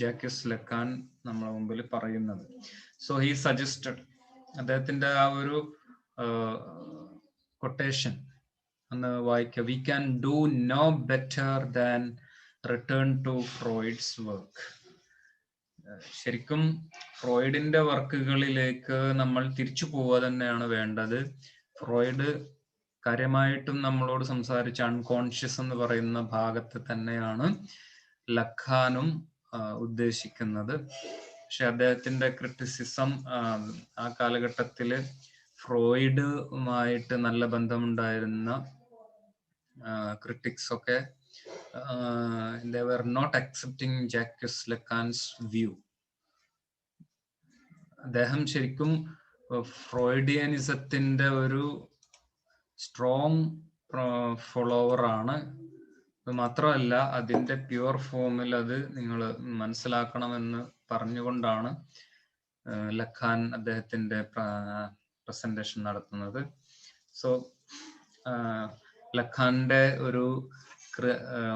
Jacques ലക്കാൻ നമ്മളെ മുമ്പിൽ പറയുന്നത്. സോ ഹി സജസ്റ്റഡ്, അദ്ദേഹത്തിന്റെ ആ ഒരു കൊട്ടേഷൻ ഒന്ന് വായിക്കുക. We can do no better than return to Freud's work. ശരിക്കും ഫ്രോയിഡിന്റെ വർക്കുകളിലേക്ക് നമ്മൾ തിരിച്ചു പോവുക തന്നെയാണ് വേണ്ടത്. ഫ്രോയിഡ് കാര്യമായിട്ടും നമ്മളോട് സംസാരിച്ച അൺകോൺഷ്യസ് എന്ന് പറയുന്ന ഭാഗത്ത് തന്നെയാണ് ലഖാനും ഉദ്ദേശിക്കുന്നത്. പക്ഷെ അദ്ദേഹത്തിന്റെ ക്രിറ്റിസിസം ആ കാലഘട്ടത്തില് ഫ്രോയിഡുമായിട്ട് നല്ല ബന്ധമുണ്ടായിരുന്ന ക്രിട്ടിക്സ് ഒക്കെ they were not accepting Jacques Lacan's view. അദ്ദേഹം ശരിക്കും ഫ്രോയിഡിയനിസത്തിന്റെ ഒരു സ്ട്രോങ് ഫോളോവർ ആണ്. അത് മാത്രമല്ല, അതിന്റെ പ്യുവർ ഫോമിൽ അത് നിങ്ങൾ മനസ്സിലാക്കണമെന്ന് പറഞ്ഞുകൊണ്ടാണ് ലഖാൻ അദ്ദേഹത്തിന്റെ പ്രസന്റേഷൻ നടത്തുന്നത്. സോ ലഖാന്റെ ഒരു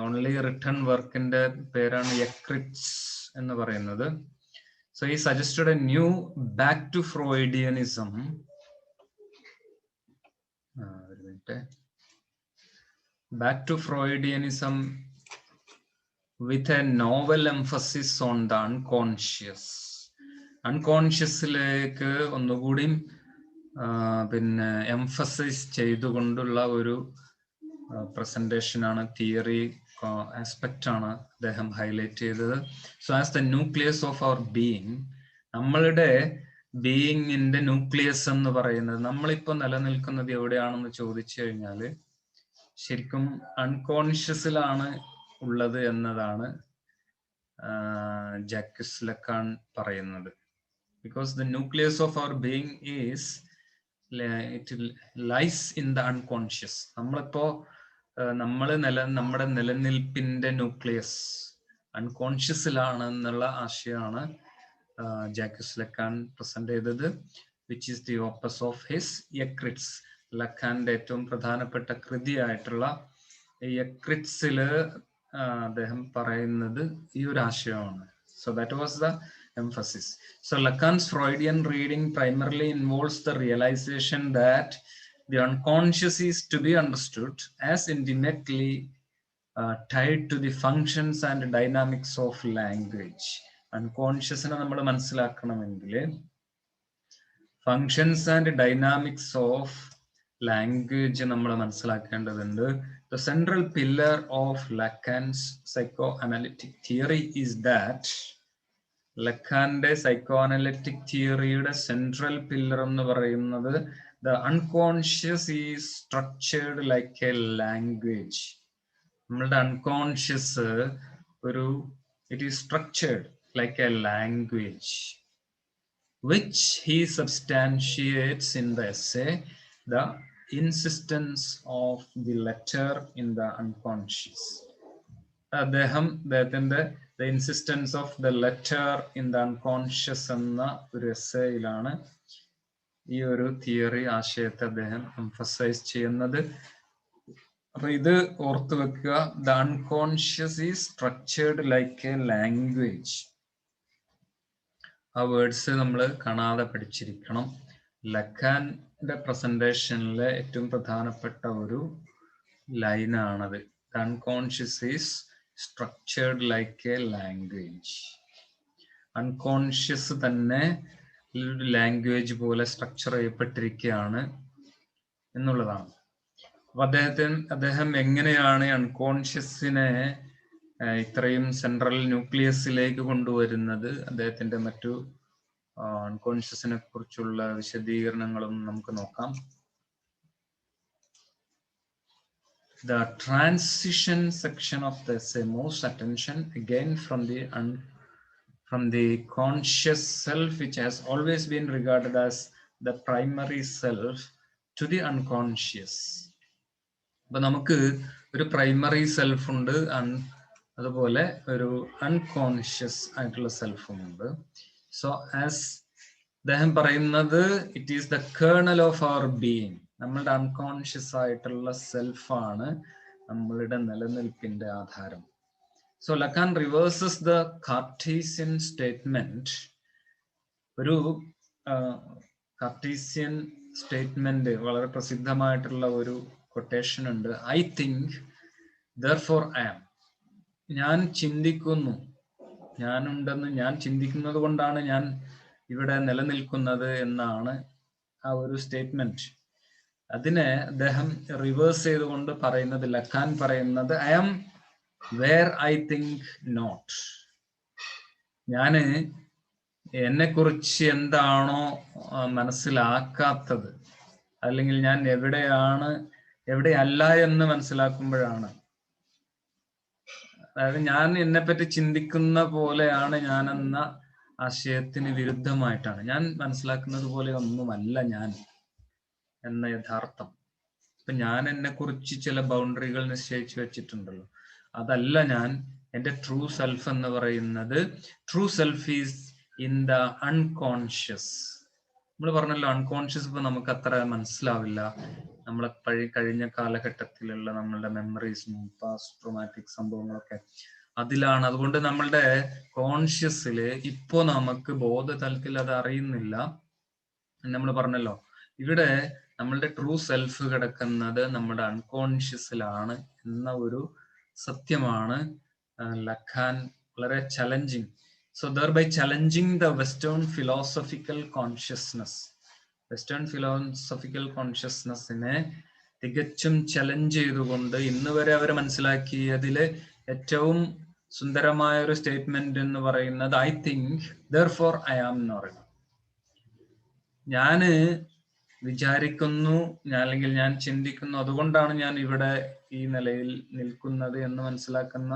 ഓൺലി റിട്ടൺ വർക്കിന്റെ പേരാണ് എക്രിറ്റ്സ് എന്ന് പറയുന്നത്. So he suggested a new back to Freudianism. Back to Freudianism with a novel emphasis on the unconscious. അൺകോൺഷ്യസിലേക്ക് ഒന്നുകൂടി പിന്നെ എംഫസൈസ് ചെയ്തുകൊണ്ടുള്ള ഒരു പ്രസന്റേഷൻ ആണ്, തിയറി ആസ്പെക്റ്റ് ആണ് അദ്ദേഹം ഹൈലൈറ്റ് ചെയ്തത്. So as the nucleus of our being, നമ്മളുടെ ബീയിങ്ങിന്റെ ന്യൂക്ലിയസ് എന്ന് പറയുന്നത്, നമ്മളിപ്പോ നിലനിൽക്കുന്നത് എവിടെയാണെന്ന് ചോദിച്ചു കഴിഞ്ഞാൽ ശരിക്കും അൺകോൺഷ്യസിലാണ് ഉള്ളത് എന്നതാണ് ജാക്വസ് ലക്കാൻ പറയുന്നത്. Because the nucleus of our being is it lies in the unconscious. നമ്മളിപ്പോ നമ്മുടെ നിലനിൽപ്പിന്റെ ന്യൂക്ലിയസ് അൺകോൺഷ്യസിലാണ് എന്നുള്ള ആശയമാണ് ജാക്വസ് ലക്കാൻ പ്രസന്റ് ചെയ്തത്, which is the opus of his Ecrits. ലക്കാന്റെ ഏറ്റവും പ്രധാനപ്പെട്ട കൃതിയായിട്ടുള്ള എക്രിറ്റ്സില് അദ്ദേഹം പറയുന്നത് ഈ ഒരു ആശയമാണ്. So that was the emphasis. So Lacan's Freudian reading primarily involves the realization that the unconscious is to be understood as intimately tied to the functions and dynamics of language. Unconscious ne nammal manasilakkanamenkil functions and dynamics of language nammal manasilakkendadundu. The central pillar of Lacan's psychoanalytic theory is that ലഖാന്റെ psychoanalytic തിയറിയുടെ central pillar എന്ന് പറയുന്നത് the unconscious is structured like a language. നമ്മളുടെ unconscious it is structured like a language, which he substantiates in the essay the insistence of the letter in the unconscious. അദ്ദേഹത്തിന്റെ The insistence of the letter in the unconscious എന്ന ഒരു എസ്സേയിലാണ് ഈ ഒരു theory ആശയത്തെ അദ്ദേഹം emphasise ചെയ്യുന്നത്. അപ്പൊ ഇത് ഓർത്തു വെക്കുക, the unconscious is structured like a language. ആ വേർഡ്സ് നമ്മൾ കാണാതെ പഠിച്ചിരിക്കണം. ലഖാന്റെ പ്രസന്റേഷനിലെ ഏറ്റവും പ്രധാനപ്പെട്ട ഒരു ലൈനാണത്. The unconscious is structured like a language. Unconscious തന്നെ ലാംഗ്വേജ് പോലെ സ്ട്രക്ചർ ചെയ്യപ്പെട്ടിരിക്കുകയാണ് എന്നുള്ളതാണ്. അപ്പൊ അദ്ദേഹം എങ്ങനെയാണ് അൺകോൺഷ്യസിനെ ഇത്രയും സെൻട്രൽ ന്യൂക്ലിയസിലേക്ക് കൊണ്ടുവരുന്നത്, അദ്ദേഹത്തിന്റെ മറ്റു അൺകോൺഷ്യസിനെ കുറിച്ചുള്ള വിശദീകരണങ്ങളും നമുക്ക് നോക്കാം. The transition section of the essay moves attention again from the conscious self, which has always been regarded as the primary self, to the unconscious. അപ്പൊ നമുക്ക് ഒരു പ്രൈമറി സെൽഫ് ഉണ്ട്, അതുപോലെ ഒരു അൺകോൺഷ്യസ് ആയിട്ടുള്ള സെൽഫും ഉണ്ട്. സോ ആസ് അദ്ദേഹം പറയുന്നത്, it is the kernel of our being. നമ്മളുടെ അൺകോൺഷ്യസ് ആയിട്ടുള്ള സെൽഫാണ് നമ്മളുടെ നിലനിൽപ്പിന്റെ ആധാരം. So Lacan reverses the Cartesian statement. ഒരു കാർട്ടീസിയൻ സ്റ്റേറ്റ്മെന്റ് വളരെ പ്രസിദ്ധമായിട്ടുള്ള ഒരു കൊട്ടേഷൻ ഉണ്ട്. I think therefore I am. ഞാൻ ചിന്തിക്കുന്നു, ഞാനുണ്ടെന്ന് ഞാൻ ചിന്തിക്കുന്നത് കൊണ്ടാണ് ഞാൻ ഇവിടെ നിലനിൽക്കുന്നത് എന്നാണ് ആ ഒരു സ്റ്റേറ്റ്മെന്റ്. അതിനെ അദ്ദേഹം റിവേഴ്സ് ചെയ്തുകൊണ്ട് പറയുന്നത്, ലക്കാൻ പറയുന്നത്, I am where I think not. ഞാന് എന്നെ കുറിച്ച് എന്താണോ മനസ്സിലാക്കാത്തത്, അല്ലെങ്കിൽ ഞാൻ എവിടെയല്ല എന്ന് മനസ്സിലാക്കുമ്പോഴാണ്, അതായത് ഞാൻ എന്നെപ്പറ്റി ചിന്തിക്കുന്ന പോലെയാണ് ഞാനെന്ന ആശയത്തിന് വിരുദ്ധമായിട്ടാണ്, ഞാൻ മനസ്സിലാക്കുന്നത് പോലെ ഒന്നുമല്ല ഞാൻ എന്ന യഥാർത്ഥം. ഇപ്പൊ ഞാൻ എന്നെ കുറിച്ച് ചില ബൗണ്ടറികൾ നിശ്ചയിച്ചു വെച്ചിട്ടുണ്ടല്ലോ, അതല്ല ഞാൻ. എൻ്റെ ട്രൂ സെൽഫ് എന്ന് പറയുന്നത്, true self is in the unconscious. നമ്മൾ പറഞ്ഞല്ലോ അൺകോൺഷ്യസ് ഇപ്പൊ നമുക്ക് അത്ര മനസ്സിലാവില്ല. നമ്മളെ കഴിഞ്ഞ കാലഘട്ടത്തിലുള്ള നമ്മളുടെ മെമ്മറീസും പാസ്റ്റ് ട്രോമാറ്റിക് സംഭവങ്ങളൊക്കെ അതിലാണ്. അതുകൊണ്ട് നമ്മളുടെ കോൺഷ്യസില് ഇപ്പോ നമുക്ക് ബോധതലത്തിൽ അത് അറിയുന്നില്ല. നമ്മൾ പറഞ്ഞല്ലോ ഇവിടെ നമ്മളുടെ ട്രൂ സെൽഫ് കിടക്കുന്നത് നമ്മുടെ അൺകോൺഷ്യസിലാണ് എന്ന ഒരു സത്യമാണ് ലക്കാൻ വളരെ challenging. So thereby challenging the Western philosophical consciousness. Western philosophical consciousness-നെ തികച്ചും ചലഞ്ച് ചെയ്തുകൊണ്ട് ഇന്ന് വരെ അവർ മനസ്സിലാക്കിയതില് ഏറ്റവും സുന്ദരമായ ഒരു സ്റ്റേറ്റ്മെന്റ് എന്ന് പറയുന്നത് I think therefore I am എന്ന് പറയുന്നത്. ഞാന് വിചാരിക്കുന്നു, അല്ലെങ്കിൽ ഞാൻ ചിന്തിക്കുന്നു, അതുകൊണ്ടാണ് ഞാൻ ഇവിടെ ഈ നിലയിൽ നിൽക്കുന്നത് എന്ന് മനസ്സിലാക്കുന്ന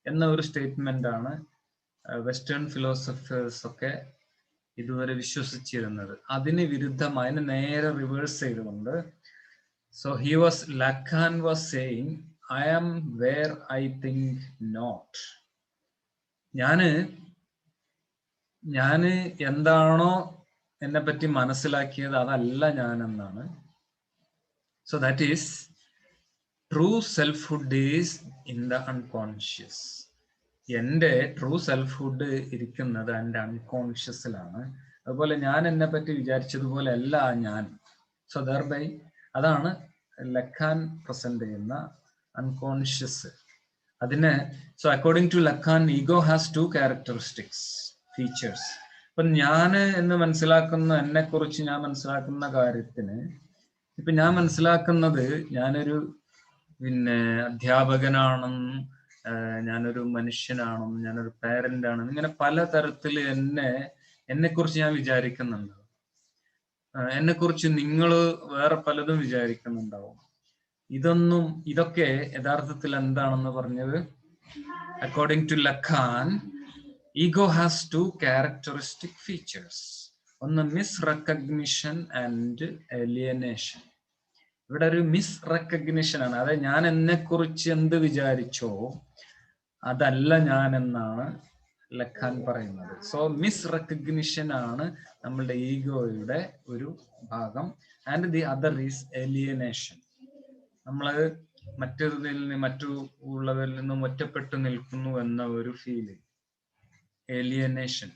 എന്ന ഒരു സ്റ്റേറ്റ്മെന്റ് ആണ് വെസ്റ്റേൺ ഫിലോസഫേഴ്സ് ഒക്കെ ഇതുവരെ വിശ്വസിച്ചിരുന്നത്. അതിന് വിരുദ്ധമായി നേരെ റിവേഴ്സ് ചെയ്തുകൊണ്ട്, so Lacan was saying I am where I think not. ഞാന് എന്താണോ എന്നെ പറ്റി മനസ്സിലാക്കിയത് അതല്ല ഞാൻ എന്നാണ്. So that is true selfhood is in the unconscious. എൻ്റെ ട്രൂ സെൽഫ്ഹുഡ് ഇരിക്കുന്നത് എൻ്റെ അൺകോൺഷ്യസിലാണ്. അതുപോലെ ഞാൻ എന്നെ പറ്റി വിചാരിച്ചതുപോലെ അല്ല ഞാൻ. സോ ദർബൈ അതാണ് ലക്കാൻ പ്രസന്റ് ചെയ്യുന്ന അൺകോൺഷ്യസ്. അതിനെ so according to Lacan ego has two characteristics features. ഇപ്പൊ ഞാൻ എന്ന് മനസ്സിലാക്കുന്ന, എന്നെ കുറിച്ച് ഞാൻ മനസ്സിലാക്കുന്ന കാര്യത്തിന്, ഇപ്പൊ ഞാൻ മനസ്സിലാക്കുന്നത് ഞാനൊരു അധ്യാപകനാണെന്നും ഞാനൊരു മനുഷ്യനാണെന്നും ഞാനൊരു പാരന്റ് ആണെന്നും ഇങ്ങനെ പലതരത്തിൽ എന്നെ കുറിച്ച് ഞാൻ വിചാരിക്കുന്നുണ്ട്. എന്നെ കുറിച്ച് നിങ്ങൾ വേറെ പലതും വിചാരിക്കുന്നുണ്ടാവും. ഇതൊക്കെ യഥാർത്ഥത്തിൽ എന്താണെന്ന് പറഞ്ഞത്, according to Lacan ego has two characteristic features. ഒന്ന് മിസ്റെക്കഗ്നിഷൻ ആൻഡ് ഏലിയനേഷൻ. ഇവിടെ ഒരു മിസ്റെക്കഗ്നിഷൻ ആണ്. അതായത് ഞാൻ എന്നെ കുറിച്ച് എന്ത് വിചാരിച്ചോ അതല്ല ഞാൻ എന്നാണ് ലക്കാൻ പറയുന്നത്. സോ മിസ്റെക്കഗ്നിഷൻ ആണ് നമ്മളുടെ ഈഗോയുടെ ഒരു ഭാഗം. And the other is alienation. നമ്മള് മറ്റുള്ളവരിൽ നിന്നും ഒറ്റപ്പെട്ടു നിൽക്കുന്നു എന്ന ഒരു ഫീല്, ഏലിയനേഷൻ.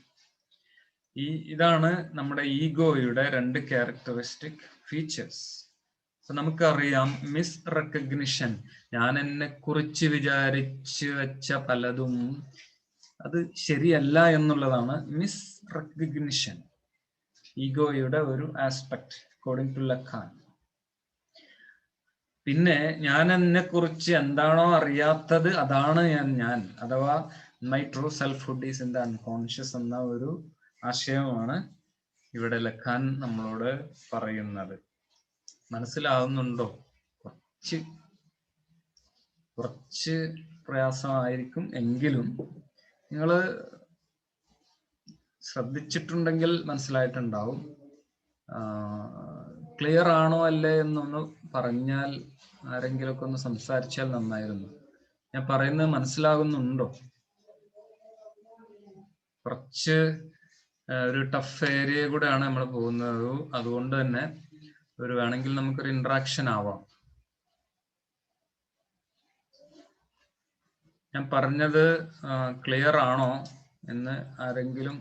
ഇതാണ് നമ്മുടെ ഈഗോയുടെ രണ്ട് ക്യാരക്ടറിസ്റ്റിക് ഫീച്ചേഴ്സ്. നമുക്കറിയാം മിസ്റെക്കഗ്നിഷൻ, ഞാൻ എന്നെ കുറിച്ച് വിചാരിച്ചു വെച്ച പലതും അത് ശരിയല്ല എന്നുള്ളതാണ് മിസ്റെക്കഗ്നിഷൻ, ഈഗോയുടെ ഒരു ആസ്പെക്ട് അക്കോർഡിംഗ് ടു ലക്കാൻ. പിന്നെ ഞാൻ എന്നെ കുറിച്ച് എന്താണോ അറിയാത്തത് അതാണ് ഞാൻ, അഥവാ my true selfhood is in the unconscious എന്ന ഒരു ആശയമാണ് ഇവിടെ ലക്കാൻ നമ്മളോട് പറയുന്നത്. മനസ്സിലാവുന്നുണ്ടോ? കുറച്ച് പ്രയാസമായിരിക്കും, എങ്കിലും നിങ്ങൾ ശ്രദ്ധിച്ചിട്ടുണ്ടെങ്കിൽ മനസ്സിലായിട്ടുണ്ടാവും. ക്ലിയർ ആണോ അല്ലേ എന്നൊന്ന് പറഞ്ഞാൽ, ആരെങ്കിലുമൊക്കെ ഒന്ന് സംസാരിച്ചാൽ നന്നായിരുന്നു. ഞാൻ പറയുന്നത് മനസ്സിലാകുന്നുണ്ടോ? കുറച്ച് ഒരു ടഫ് ഏരിയ കൂടെയാണ് നമ്മൾ പോകുന്നത്. അതുകൊണ്ട് തന്നെ വേണമെങ്കിൽ നമുക്കൊരു ഇന്ററാക്ഷൻ ആവാം. ഞാൻ പറഞ്ഞത് ക്ലിയർ ആണോ എന്ന് ആരെങ്കിലും,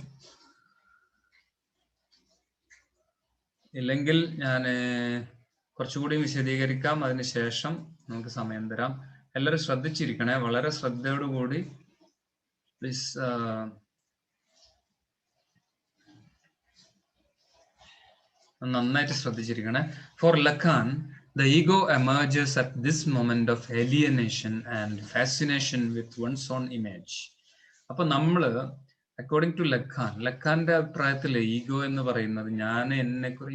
ഇല്ലെങ്കിൽ ഞാൻ കുറച്ചുകൂടി വിശദീകരിക്കാം. അതിനുശേഷം നമുക്ക് സമയം തരാം. എല്ലാവരും ശ്രദ്ധിച്ചിരിക്കണേ, വളരെ ശ്രദ്ധയോടുകൂടി പ്ലീസ്. നന്നായിട്ട് ശ്രദ്ധിച്ചിരിക്കണേ. For Lacan, the ego emerges at this moment of alienation and fascination with one's own image. അപ്പൊ നമ്മള് അക്കോർഡിംഗ് ടു ലഖാന്റെ അഭിപ്രായത്തിൽ ഈഗോ എന്ന് പറയുന്നത്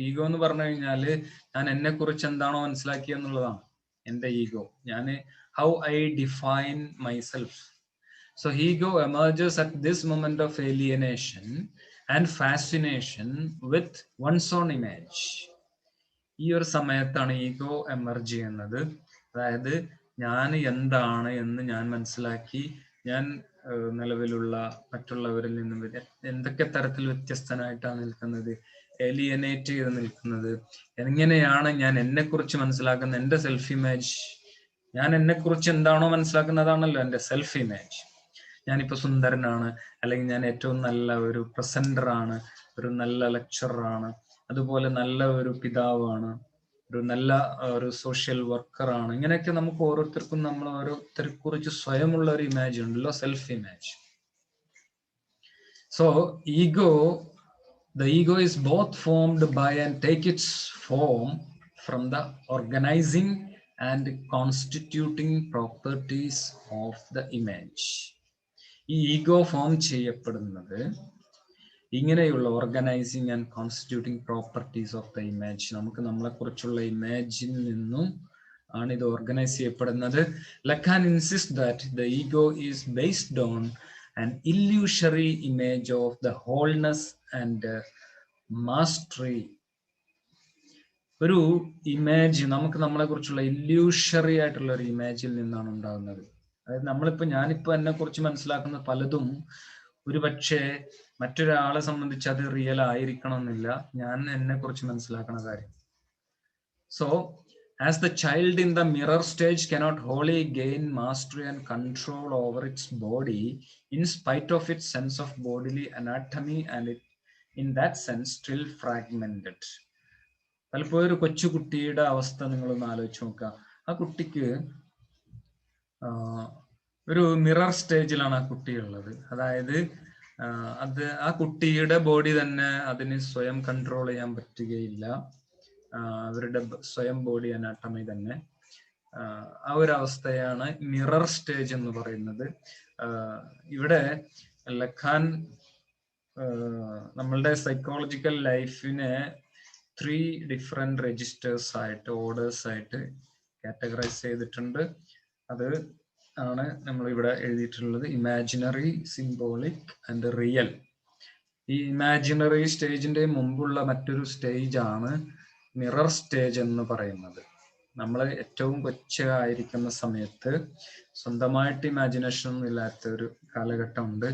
ഈഗോ എന്ന് പറഞ്ഞു കഴിഞ്ഞാല് ഞാൻ എന്നെ കുറിച്ച് എന്താണോ മനസ്സിലാക്കിയെന്നുള്ളതാണ് എന്റെ ego. How I define myself. So ego emerges at this moment of alienation and fascination with one's own image. ഈ ഒരു സമയത്താണ് ഈഗോ എമർജ് ചെയ്യുന്നത്. അതായത് ഞാൻ എന്താണ് എന്ന് ഞാൻ മനസ്സിലാക്കി, ഞാൻ നിലവിലുള്ള മറ്റുള്ളവരിൽ നിന്നും എന്തൊക്കെ തരത്തിൽ വ്യത്യസ്തനായിട്ടാണ് നിൽക്കുന്നത്, ഏലിയനേറ്റ് ചെയ്ത് നിൽക്കുന്നത്, എങ്ങനെയാണ് ഞാൻ എന്നെ കുറിച്ച് മനസ്സിലാക്കുന്നത്, എന്റെ സെൽഫ് ഇമേജ്. ഞാൻ എന്നെ കുറിച്ച് എന്താണോ മനസ്സിലാക്കുന്നതാണല്ലോ എന്റെ സെൽഫ് ഇമേജ്. ഞാനിപ്പോ സുന്ദരനാണ്, അല്ലെങ്കിൽ ഞാൻ ഏറ്റവും നല്ല ഒരു പ്രസന്ററാണ്, ഒരു നല്ല ലെക്ചറാണ്, അതുപോലെ നല്ല ഒരു പിതാവാണ്, ഒരു നല്ല ഒരു സോഷ്യൽ വർക്കറാണ്. ഇങ്ങനെയൊക്കെ നമുക്ക് ഓരോരുത്തർക്കും നമ്മൾ ഓരോരുത്തരെ കുറിച്ച് സ്വയമുള്ള ഒരു ഇമേജ് ഉണ്ടല്ലോ, self image. So the ego is both formed by and take its form from the organizing and constituting properties of the image. ഈ ഈഗോ ഫോം ചെയ്യപ്പെടുന്നത് ഇങ്ങനെയുള്ള organising and constituting properties of the image. നമുക്ക് നമ്മളെ കുറിച്ചുള്ള ഇമേജിൽ നിന്നും ആണ് ഇത് organise ചെയ്യപ്പെടുന്നത്. Lakhan insist that the ego is based on an illusory image of the holiness and mastery. ഒരു ഇമേജ്, നമുക്ക് നമ്മളെ കുറിച്ചുള്ള ഇല്യൂഷറി ആയിട്ടുള്ള ഒരു ഇമേജിൽ നിന്നാണ് ഉണ്ടാകുന്നത്. അതായത് ഞാനിപ്പോ എന്നെ കുറിച്ച് മനസ്സിലാക്കുന്ന പലതും ഒരുപക്ഷെ മറ്റൊരാളെ സംബന്ധിച്ച് അത് റിയൽ ആയിരിക്കണമെന്നില്ല, ഞാൻ എന്നെ കുറിച്ച് മനസ്സിലാക്കുന്ന കാര്യം. So as the child in the mirror stage cannot wholly gain mastery and control over its body in spite of its sense of bodily anatomy and it in that sense still fragmented. പലപ്പോഴും ഒരു കൊച്ചുകുട്ടിയുടെ അവസ്ഥ നിങ്ങളൊന്ന് ആലോചിച്ച് നോക്കുക. ആ കുട്ടിക്ക് ഒരു mirror സ്റ്റേജിലാണ് ആ കുട്ടിയുള്ളത്. അതായത് ആ കുട്ടിയുടെ ബോഡി തന്നെ അതിന് സ്വയം കൺട്രോൾ ചെയ്യാൻ പറ്റുകയില്ല. അവരുടെ സ്വയം ബോഡി അനാട്ടമി തന്നെ. ആ ഒരു അവസ്ഥയാണ് മിറർ സ്റ്റേജ് എന്ന് പറയുന്നത്. ഇവിടെ ലഖാൻ നമ്മളുടെ സൈക്കോളജിക്കൽ ലൈഫിനെ 3 ഡിഫറെന്റ് രജിസ്റ്റേഴ്സ് ആയിട്ട്, ഓർഡേഴ്സ് ആയിട്ട് കാറ്റഗറൈസ് ചെയ്തിട്ടുണ്ട്. അത് ആണ് നമ്മൾ ഇവിടെ എഴുതിയിട്ടുള്ളത്: ഇമാജിനറി, സിംബോളിക് ആൻഡ് റിയൽ. ഈ ഇമാജിനറി സ്റ്റേജിന്റെ മുമ്പുള്ള മറ്റൊരു സ്റ്റേജ് ആണ് മിറർ സ്റ്റേജ് എന്ന് പറയുന്നത്. നമ്മൾ ഏറ്റവും കൊച്ചായിരിക്കുന്ന സമയത്ത് സ്വന്തമായിട്ട് ഇമാജിനേഷൻ ഒന്നും ഇല്ലാത്ത ഒരു കാലഘട്ടമുണ്ട്.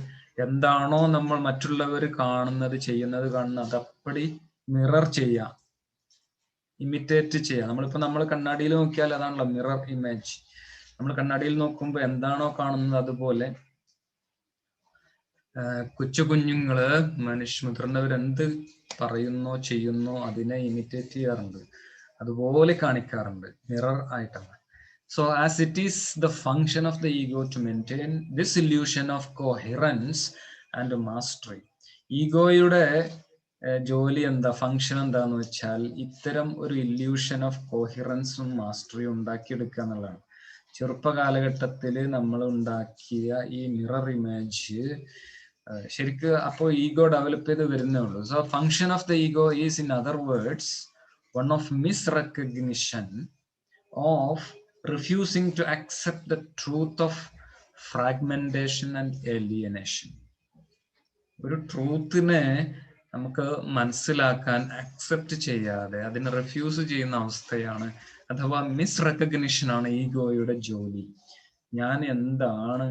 എന്താണോ നമ്മൾ മറ്റുള്ളവർ കാണുന്നത്, അതപ്പടി മിറർ ചെയ്യാം, ഇമിറ്റേറ്റ് ചെയ്യാം. നമ്മൾ കണ്ണാടിയിൽ നോക്കിയാൽ അതാണല്ലോ മിറർ ഇമേജ്. നമ്മൾ കണ്ണാടിയിൽ നോക്കുമ്പോൾ എന്താണോ കാണുന്നത് അതുപോലെ കുഞ്ഞുങ്ങള് മുതിർന്നവരെന്ത് പറയുന്നോ ചെയ്യുന്നോ അതിനെ ഇമിറ്റേറ്റ് ചെയ്യാറുണ്ട്, അതുപോലെ കാണിക്കാറുണ്ട് മിറർ ആയിട്ടാണ്. So as it is the function of the ego to maintain this illusion of coherence and mastery. ഈഗോയുടെ ജോലി എന്താ, ഫങ്ഷൻ എന്താന്ന് വെച്ചാൽ ഇത്തരം ഒരു ഇല്യൂഷൻ ഓഫ് കോഹിറൻസും മാസ്റ്ററിയും ഉണ്ടാക്കിയെടുക്കുക എന്നുള്ളതാണ്. ചെറുപ്പ കാലഘട്ടത്തിൽ നമ്മൾ ഉണ്ടാക്കിയ ഈ മിറർ ഇമേജ് ശരിക്ക് അപ്പോൾ ഈഗോ ഡെവലപ്പ് ചെയ്ത് വരുന്നേ ഉള്ളൂ. So function of the ego is in other words one of misrecognition of refusing to accept the truth of fragmentation and alienation. ഒരു ട്രൂത്തിനെ നമുക്ക് മനസ്സിലാക്കാൻ അക്സെപ്റ്റ് ചെയ്യാതെ അതിനെ റിഫ്യൂസ് ചെയ്യുന്ന അവസ്ഥയാണ്, അഥവാ മിസ്റെക്കഗ്നിഷൻ ആണ് ഈഗോയുടെ ജോലി. ഞാൻ എന്താണ്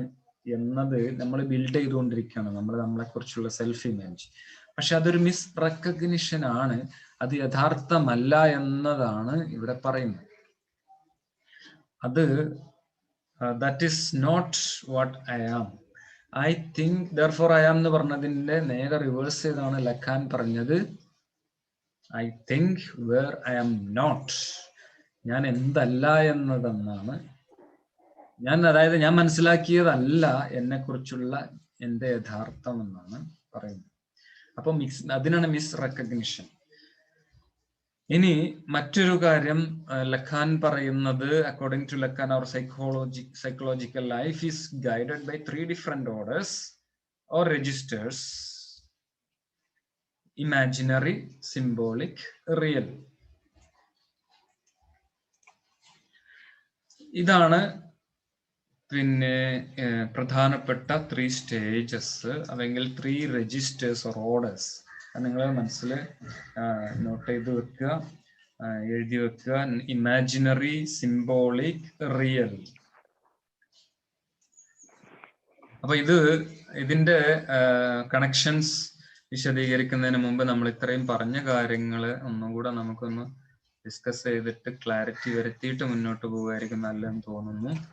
എന്നത് നമ്മൾ ബിൽഡ് ചെയ്തുകൊണ്ടിരിക്കുകയാണ്, നമ്മളെ കുറിച്ചുള്ള സെൽഫ് ഇമേജ്. പക്ഷെ അതൊരു മിസ്റെക്കഗ്നിഷൻ ആണ്, അത് യഥാർത്ഥമല്ല എന്നതാണ് ഇവിടെ പറയുന്നത്. അത് that is not what I am. I think therefore I am എന്ന് പറഞ്ഞതിന്റെ നേരെ റിവേഴ്സ് ചെയ്താണ് ലഖാൻ പറഞ്ഞത് I think where I am not. ഞാൻ എന്തല്ല എന്നതെന്നാണ് അതായത് ഞാൻ മനസ്സിലാക്കിയതല്ല എന്നെ കുറിച്ചുള്ള എന്റെ യഥാർത്ഥം എന്നാണ് പറയുന്നത്. അപ്പൊ അതിനാണ് മിസ് റെക്കഗ്നിഷൻ. ഇനി മറ്റൊരു കാര്യം ലഖാൻ പറയുന്നത്, according to Lacan our psychological life is guided by 3 different orders or registers: imaginary, symbolic, real. ഇതാണ് പിന്നെ പ്രധാനപ്പെട്ട 3 സ്റ്റേജസ് അല്ലെങ്കിൽ 3 രജിസ്റ്റേഴ്സ് ഓർ ഓർഡേഴ്സ്. നിങ്ങൾ മനസ്സിൽ നോട്ട് ചെയ്ത് വെക്കുക, എഴുതി വെക്കുക. Imaginary, symbolic, real. അപ്പൊ ഇതിന്റെ കണക്ഷൻസ് വിശദീകരിക്കുന്നതിന് മുമ്പ് നമ്മൾ ഇത്രയും പറഞ്ഞ കാര്യങ്ങൾ ഒന്നും കൂടെ നമുക്കൊന്ന് ഡിസ്കസ് ചെയ്തിട്ട് ക്ലാരിറ്റി വരുത്തിയിട്ട് മുന്നോട്ട് പോകുമായിരിക്കും നല്ലതെന്ന് തോന്നുന്നു.